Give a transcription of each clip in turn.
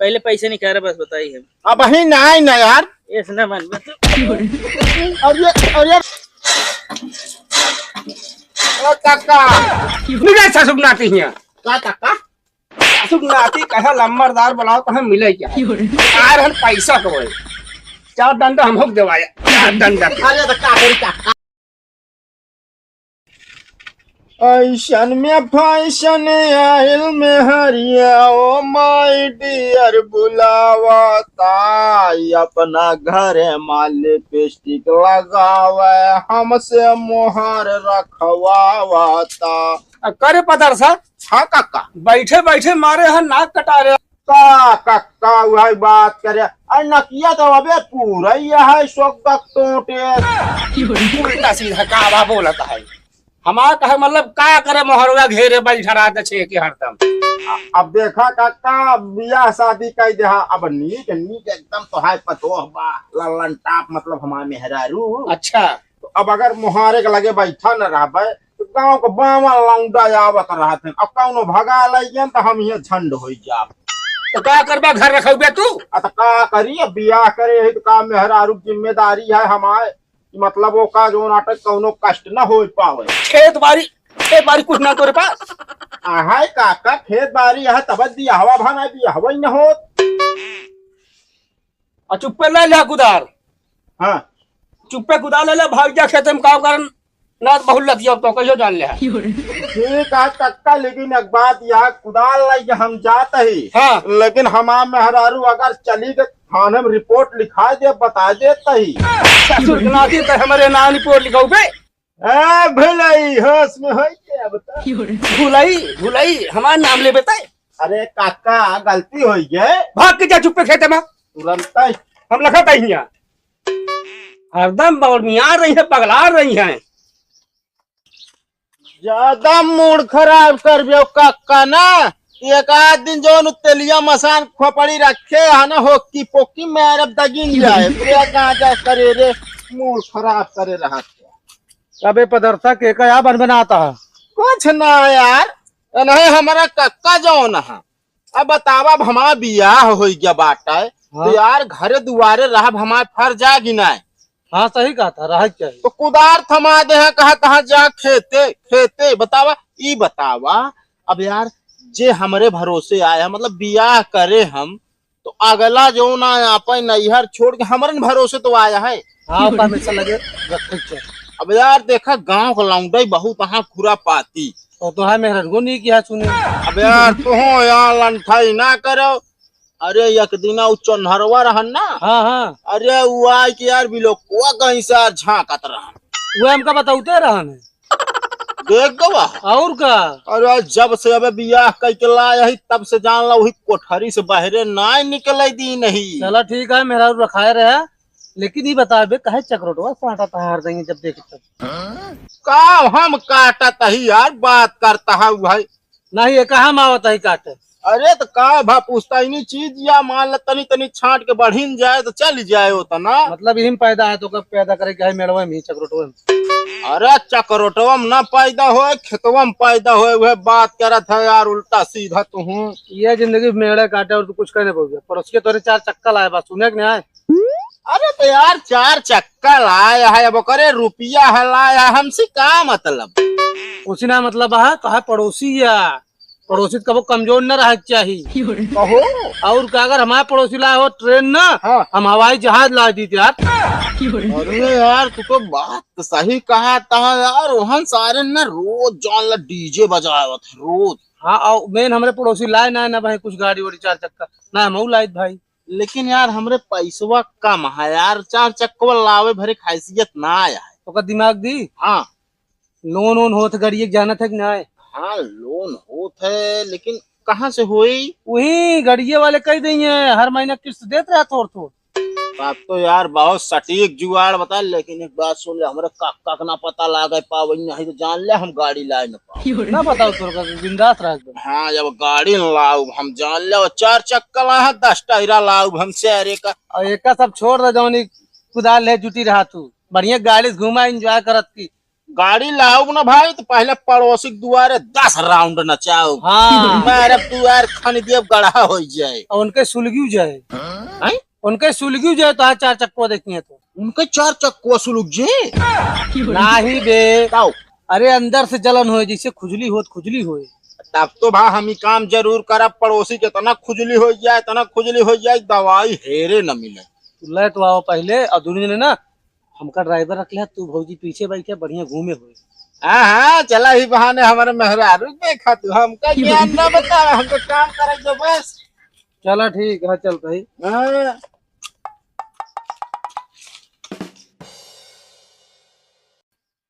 पहले पैसे नहीं कह रहे, बस बताइए। अब ही ना आए ना यार। इस न मन में और ये ओ काका मिले ससुर नाती हिया का काका ससुर नाती कहे लंबरदार बुलाओ कहे मिले क्या यार हम पैसा को चार डंडा हम होक देवाया चार डंडा अरे तो का करी काका ऐशन में फैशन आयल में हरिया ओ माय डियर बुलावता अपना घर माल लिपस्टिक लगावे हमसे मोहर रखवावता। करे पदर सा हाँ काका बैठे बैठे मारे हैं नाक कटा रहे का काका वही बात करे अरे नकिया तो अबे पूरा ही है शोक टोटे उल्टा सीधा कावा बोलता है हमारा कहे मतलब का करे मोहरवा घेरे बैठा छे के हरदम। अब देखा काका बियाह शादी कर दे अब नीक नीक एकदम तो है पतो बा ललन टाप मतलब हमारे मेहरारू। अच्छा तो अब अगर मुहारे के लगे बैठा न रहबे तो गांव को बामा लौंडा आवत रहते अब कौनो भगा लइयन तो हम ये झंड हो जाब। तो का करबा घर रखोगे तू अत का करिए बियाह करे है तो का मेहरारू जिम्मेदारी है हमारे मतलब वो का जो नाटक कौनो कष्ट न हो पावे। खेत बारी कुछ ना तोरे पास हाय काका खेत बारी है तब दिया हवा भाना दिया हवा ही न हो। और चुप्पे ले ले कुदार हाँ चुप्पे कुदार ले ले भाग जा खेत में काम करन ना बहुत लतिया तो कहियो जान ले ठीक है काका लेकिन एक बात यार कुदाल लाई हम जाते ही हाँ लेकिन हमार मेहरारू अगर चली के थाने में रिपोर्ट लिखा दे बता देता ही ससुर नाती तो हमारे नाम रिपोर्ट लिखाऊ बे भलाई होश में हो क्या बता भुलाई हमारा नाम ले बेटा अरे काका गलती हो गई भाग के जा चुप्पे खेते में तुरंत हम लखा तही हरदम बौनिया रही है पगला रही है ज्यादा मूड खराब कर दियो काका ना एक आध दिन जो तेलिया मसान खोपड़ी रखे है ना होकी पोकी मेरे दगिन जाए जा करे रे मूड खराब करे रहा अबे पदरसा के क्या बन बनाता है कुछ ना यार नहीं हमारा कक्का जो न अब बतावा हमारा बियाह हो गया बाटा है तो यार घरे दुआरे रहा हमारे फर जाएगी ना। हाँ सही कहा था रह चाहिए तो कुदार थमा दे कहा जा खेते खेते बतावा ई बतावा अब यार जे हमारे भरोसे आया मतलब बियाह करे हम तो अगला जो ना आप नैहर छोड़ के हमारे भरोसे तो आया है। हाँ हमेशा लगे रखे अब यार देखा गांव का लौंडा बहुत वहाँ खुरा पाती तो है मेहरन को नहीं किया सुने। अब यार तू हो यार लंठाई ना करो अरे एक दिन चौनहरवा रहन ना हाँ हाँ अरे वो आय के यार बिलो को कहीं से झांकत रहन वो हमका बताऊते रहन देख गवा और का अरे जब से अब बियाह कई के लाया ही तब से जान ला वही कोठरी से बाहरे ना निकल दी नहीं। चला ठीक है मेहरा रखाए रहे लेकिन ये बता बे कहे चक्रोटवा काटा था हार देंगे जब देखे तब का हम काटा ही यार बात करता है भाई नहीं ये कहा मावत है काटे अरे तो का भा पूछता ही चीज या मान ला तनी तनी छांट के बढ़िन जाए तो चल जाए होता ना मतलब यही पैदा है तो कब पैदा करे के है मेड़वा में चक्रोटवा में। अरे चक्रोटवा में ना पैदा हो खेतवा में पैदा हो वह बात कर रहा था यार उल्टा सीधा तू हूँ ये जिंदगी मेड़े काटे और तू कुछ कहने पड़ गया पर उसके तोरे चार चक्का लाए बात सुने के नहीं आए। अरे तो यार चार चक्का लाया है अब करे रुपया है लाया हमसे का मतलब उसी ना मतलब है तो है पड़ोसी या पड़ोसी कबो कमजोर न रह चाहिए कहो और का अगर हमारे पड़ोसी लाए हो ट्रेन ना हाँ। हम हवाई जहाज ला दी यार। अरे यार तू तो बात तो सही कहा था यार वहाँ सारे ना रोज जान ला डीजे बजाया था रोज। हाँ और मेन हमारे पड़ोसी लाए ना भाई कुछ गाड़ी वाड़ी चार चक्का ना हम लाई भाई लेकिन यार हमरे पैसवा कम है यार चार चक्का लावे भरे हैसियत ना आया है तो दिमाग दी। हाँ लोन वोन हो गाड़ी जाना था कि ना हाँ लोन होत है लेकिन कहाँ से हुई वही गाड़िये वाले कह देंगे हर महीने किस्त देते रहे थोड़ थोड़ बात तो यार बहुत सटीक जुगाड़ बता लेकिन एक बात सुन ले हमारे काका का ना पता लगा पावे नहीं तो जान ले हम गाड़ी लाए न पाओ ना बताओ तो बिंदास रह। हाँ जब गाड़ी लाऊ हम जान ले चार चक्का ला 10 टायरा लाऊ हम शहरे का और एक सब छोड़ दे जौनी कुदाल ले जुटी रहा तू बढ़िया गाड़ी घुमा एंजॉय करत की गाड़ी लाओ ना भाई तो पहले पड़ोसी के दुआरे 10 राउंड नचाओ। हाँ मेरे दुआर खन दिए गड़ा हो जाए। और उनके सुलगियो जाए, हैं? उनके सुलगियो जाए तो हाँ 4 चक्को देखी है तो उनके 4 चक्कुआ सुलग जे नाही बे। बताओ। अरे अंदर से जलन होए, जैसे खुजली हो खुजली होए। तब तो भाई हम ही काम जरूर करब। पड़ोसी के तना खुजली हो जाए दवाई हेरे न मिले। तू ले तो आओ पहले और दुनिया ने ना हमका ड्राइवर रख लिया, तू भौजी पीछे बैठे बढ़िया घूमे हुए। हाँ हाँ चला ही बहाने हमारे मेहरारू देखा तू हमका ज्ञान न बता, हमको काम करे जो बस। चला ठीक है, चल भाई। हाँ।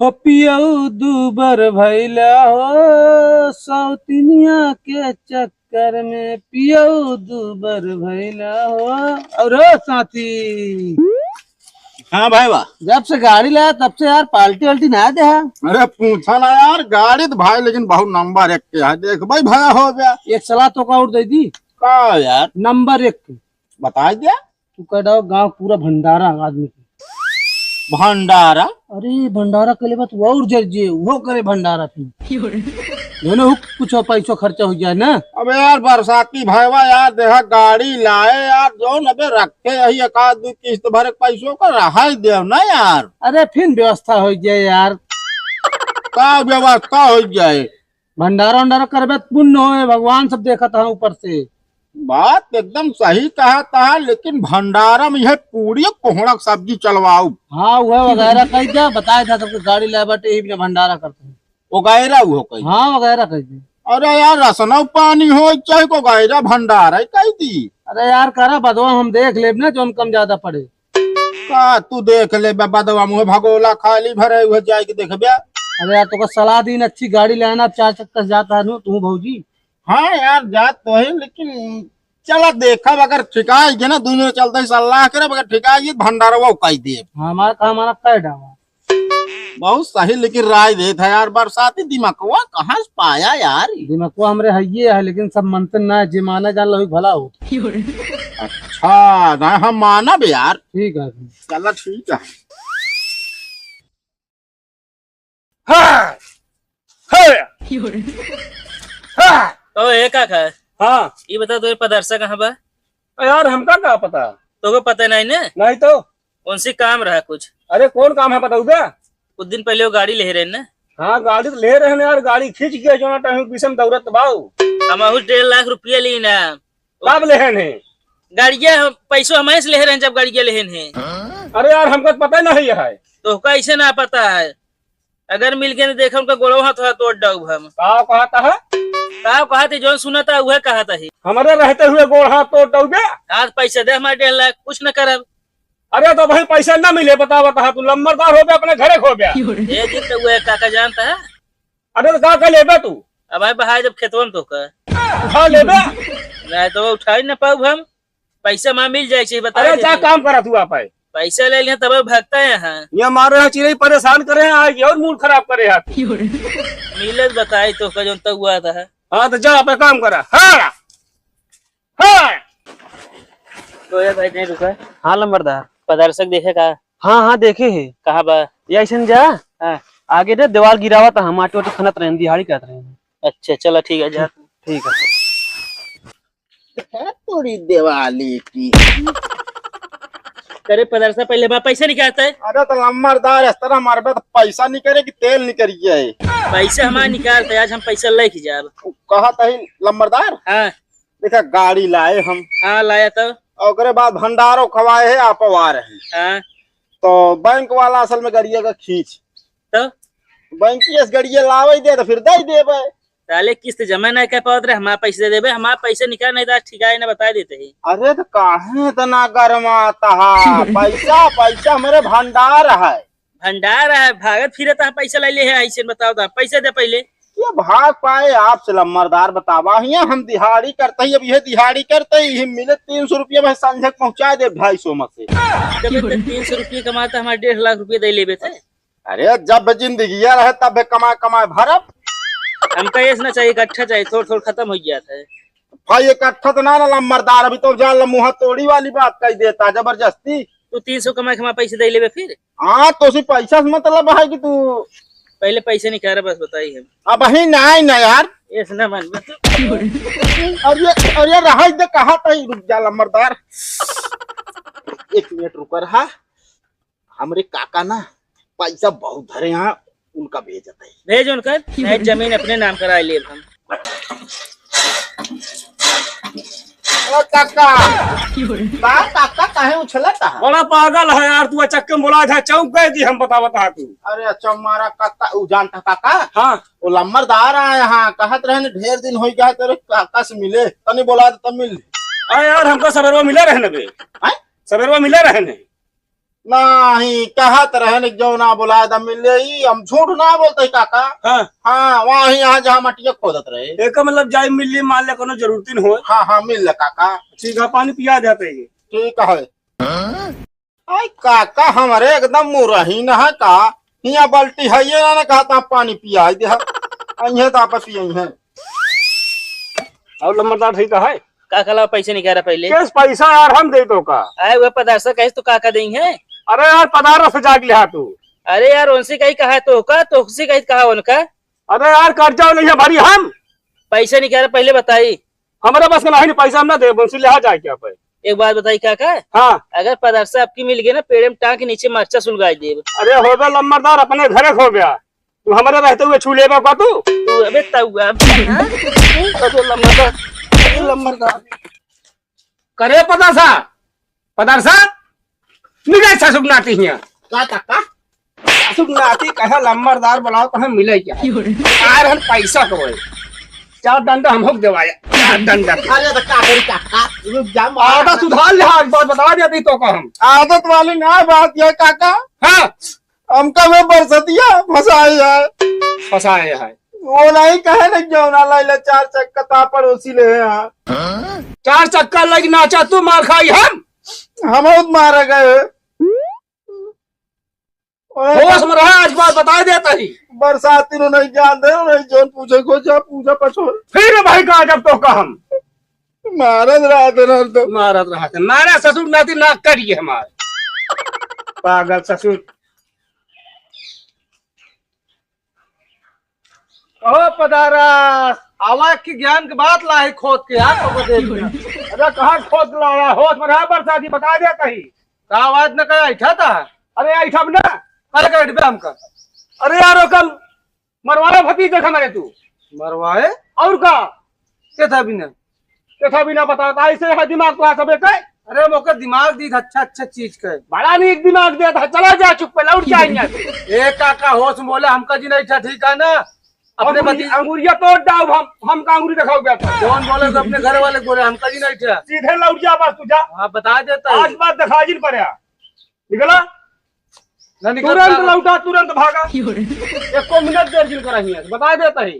हो पियऊ दूबर भैला हो सौतिनिया के चक्कर में, पियऊ दूबर भैला हो। और ओ साथी, हाँ भाई वाह। जब से गाड़ी लाया तब से यार पाल्टी वाल्टी ना दे। अरे पूछा ना यार, गाड़ी तो भाई लेकिन बहुत नंबर 1 के है। देख भाई भया हो गया। एक सलाह तो का और दे दी का यार नंबर 1 की। बता दिया। तू कह दो गाँव पूरा भंडारा आदमी की। भंडारा? अरे भंडारा के लिए बात और जर्जे वो करे भंडारा थी कुछ पैसों खर्चा हो जाए ना। अबे यार बरसाती भाईवा यार देखा गाड़ी लाए यार जो अबे रखे यही एक आध 2 किस्त भरे पैसों का रहा ही दे ना यार। अरे फिर व्यवस्था हो जाए यार। का व्यवस्था हो जाए? भंडारा वंडारा करबे पुण्य हो, भगवान सब देखा था ऊपर से। बात एकदम सही कहा था, लेकिन भंडारा में यह पूरी कोहड़ा सब्जी चलवाऊ। हाँ वह वगैरह कह दिया, बताया था सबको गाड़ी लाए बटे ही भंडारा करते हैं। वो गैरा हो कही। हाँ वगैरह कह दी। अरे यार रसना पानी हो चाहे को गैरा भंडारा कह दी। अरे यार करा बदवा हम देख ले ना जो हम कम ज्यादा पड़े। का तू देख ले बदवा मुँह भगोला खाली भरे हुए जाए के देख। अरे यार तो सलाह दी अच्छी गाड़ी लाना, 4 चक्कर जाता है तू भौजी। हाँ यार जात तो है, लेकिन चला देखा अगर ठिकाई ना दोनों चलते ही सलाह करे अगर ठिकाई भंडारा वो कह दे। हमारा काम हमारा कह डावा बहुत सही, लेकिन राय दे था यार। बरसाती दिमागवा कहाँ से पाया यार? दिमाग हमरे है लेकिन सब मनते ना जे माना जान लो भला हो। अच्छा ना हम माना बे यार। ठीक है चला ठीक है। हाँ हाँ तो ये का है? हाँ ये बता तो ये पदरसा कहाँ बा? यार हमका क्या पता। तो को पता नहीं ना? नहीं तो कौन सी काम रहा कुछ? अरे कौन काम है बताऊ क्या? कुछ दिन पहले वो गाड़ी ले रहे ना? हाँ गाड़ी तो ले रहे हैं यार, गाड़ी खींच गया जो टाइम पीछे में दौड़त बाऊ। हम 1.5 लाख रुपया ली ना। कब ले हैं? गाड़िया पैसों हमारे से ले रहे हैं जब गाड़िया ले हैं। अरे यार हमको पता नहीं है। तो का ऐसे ना पता है? अगर मिल के देखा उनका गोड़ो हाथ तोड़ डाउ हम। का कहता है? का कहा थे जो सुना था वह कहा था ही। हमारे रहते हुए गोड़ हाथ तोड़ दोगे? आज पैसा दे हमारे 1.5 लाख कुछ न करब। अरे तो भाई पैसा ना मिले बता तू लंबरदार हो गया अपने घरे खो गया। ये दिन तो वह काका जानता है। अरे तो का लेबे तू? अब भाई बहाय जब खेतवन तो का उठा लेबे? नहीं तो उठा ही न पाऊ हम। पैसा माँ मिल जाए बता। अरे क्या काम करा तू आप? पैसा ले लिया तब भागता है यहाँ। ये मारे हैं चिड़ै परेशान करे हैं आज और मूड खराब करे हैं। मिलत बताई तो का जो तक हुआ था। हाँ तो जा पे काम करा। हाँ हाँ तो ये भाई नहीं रुका। हाँ लंबरदार। पदर्शक देखे का? हाँ हाँ देखे है। कहाँ बा? ये ऐसा जा हाँ। आगे दे दीवार गिरावा था हम आटे खनत रहे दिहाड़ी कहते रहे। अच्छा चलो ठीक है जा। ठीक है। थोड़ी दिवाली की। करे पदरसा पहले बा पैसा निकालता है। अरे तो लंबरदार इस तरह मारे तो पैसा निकले कि तेल निकल गया है? पैसा हमारा निकालता है, आज हम पैसा लेके जाब। कहा था लंबरदार। हाँ देखा गाड़ी लाए हम। हाँ लाया तो। और बाद भंडारो खवाए है आप आ रहे हैं। हाँ तो बैंक वाला असल में गड़िया का खींच तो बैंक गड़िया लावे दे तो फिर दे देबे। ताले किस्त जमा नहीं कर पाओ रहे हमारा पैसे दे देबे। हमारा पैसा निकाल नहीं था ठिकाए ना बता देते ही। अरे तो काहे इतना गरमाता है? पैसा पैसा मेरे भंडार है। भंडार है भागत फिरत है पैसा ले ले है ऐसे बताओ तो पैसे दे पहले। ये भाग पाए आपसे लम्बरदार बतावा हिया हम दिहाड़ी करते ही। अब यह दिहाड़ी करते ही मिले 300 रुपया में संझे पहुँचा दे 250 में से। 300 रुपये कमाता हमारे 1.5 लाख रुपये दे लेबे थे। अरे जब जिंदगी रहे तब कमा कमा भरब। हमका ये ना चाहिए इकट्ठा चाहिए, थोड़ा थोड़ा खत्म हो गया था भाई इकट्ठा तो ना लम्बरदार अभी तो जान मुँह तोड़ी वाली बात कह देता जबरदस्ती। तू 300 कमा के हमारा पैसे दे लेबे फिर। हाँ तो उसी पैसा से मतलब है कि तू पहले पैसे निकाल बस बताइए हम। अब ही ना आई ना यार। ऐसे ना मन में तो और ये रहा दे कहा था रुक जा लम्बरदार। 1 मिनट रुक रहा। हमरे काका ना पैसा बहुत धरे यहाँ उनका भेजता है। भेज उनकर नहीं जमीन अपने नाम करा लिए हम। ओ काका काका काहे उछलता है? बड़ा पागल है यार तू, चक्के में बोला था चौक गए थी हम बता तू। अरे अच्छा मारा काका उ जानता काका हाँ वो लम्बरदार आया यहाँ कहत रहे ढेर दिन हो गया तेरे काका से मिले तनी बोला तब मिल। अरे यार हमको सवेरवा मिले रहे बे, हैं? सवेरवा मिले रहे नहीं कहत रहे न जो ना बोला तब मिले ही हम झूठ ना बोलते काका। हाँ हाँ वहाँ यहाँ जहाँ मटिया खोदत रहे। एक मतलब जाए मिली मान ले कोनो जरूरत न हो। हाँ हाँ मिल ले काका। ठीक है पानी पिया जाते है। ठीक है। आई काका हमारे एकदम मुरही न है का यहाँ बाल्टी है ये ना कहता पानी पिया दे अइहे तो आप पिए हैं। और लम्बरदार ठीक है काका ला पैसे निकाल पहले। केस पैसा यार हम दे दो का। आए वह पदार्थ कहे तो काका देंगे। अरे यार पधारो से जाग लिया तू। अरे यार उनसे कहीं कहा तो का तो उससे कहीं कहा उनका। अरे यार कर्जा नहीं है भरी हम। पैसे निकाल पहले बताई। हमारे बस में नहीं पैसा हम ना दे उनसे लिहा जाए क्या पे। एक बात बताई काका हाँ अगर पदार्थ आपकी मिल गई ना पेड़ में टांग के नीचे मर्चा सुलगाई दे। अरे हो गया लम्बरदार अपने घरे खो गया तू हमारे रहते हुए छू लेगा का तू। अबे लम्बरदार करे पदार्सा मिले सुगनाती हिया का काका सुगनाती कहे लम्बरदार बुलाओ तो हम मिले क्या यार हम पैसा को 4 डंडा हम होक देवाया 4 डंडा। अरे तो का करी काका रुक जा आदत सुधार ले आज बात बता दिया तो का हम आदत वाली ना बात ये काका। हाँ हमका में बरसतिया फसाई है फसाए है वो नहीं कहे न जो ना लाइला 4 चक्का ता पड़ोसी ले यहाँ 4 चक्कर लग नाचा तू मार खाई हम बहुत मारे गए। होश में रहा आज बात बता देता ही। बरसाती नो नहीं जानते नहीं जोन पूछे को जा पूछा पछोर फिर भाई का जब तो का हम महाराज रात न तो मारत रहा था मारा ससुर नाती ना करिए हमारे पागल ससुर। ओ पदारा आवा की ज्ञान की बात ला है खोद के यार तो दे दिया। अरे कहाँ खोद लाया होश में रहा बरसाती बता देता ही। का आवाज न कहा ऐठा था। अरे ऐसा ना अरे का डिब्बा हमका अरे यार कल मरवाया भतीजे हमारे तू मरवाए और का के था बिना कैसा भी ना बताता ऐसे है दिमाग तो सब एक अरे मौका दिमाग दी था अच्छा चीज का बड़ा नहीं एक दिमाग दिया था चला जा चुप पे लौट जाएंगे। ए काका होश में बोले हमका जी नहीं था ठीक है ना अपने अंगूरिया तोड़ डाउ हम का अंगूरी दिखाओ गया था कौन बोले तो अपने घर वाले बोले हमका जी नहीं था। सीधे लौट जा बस तू जा हाँ बता देता आज बात दिखा जी पड़ा निकला नहीं तुरंत लौटा तुरंत भागा 1 मिनट देर जिन करा बता देता ही।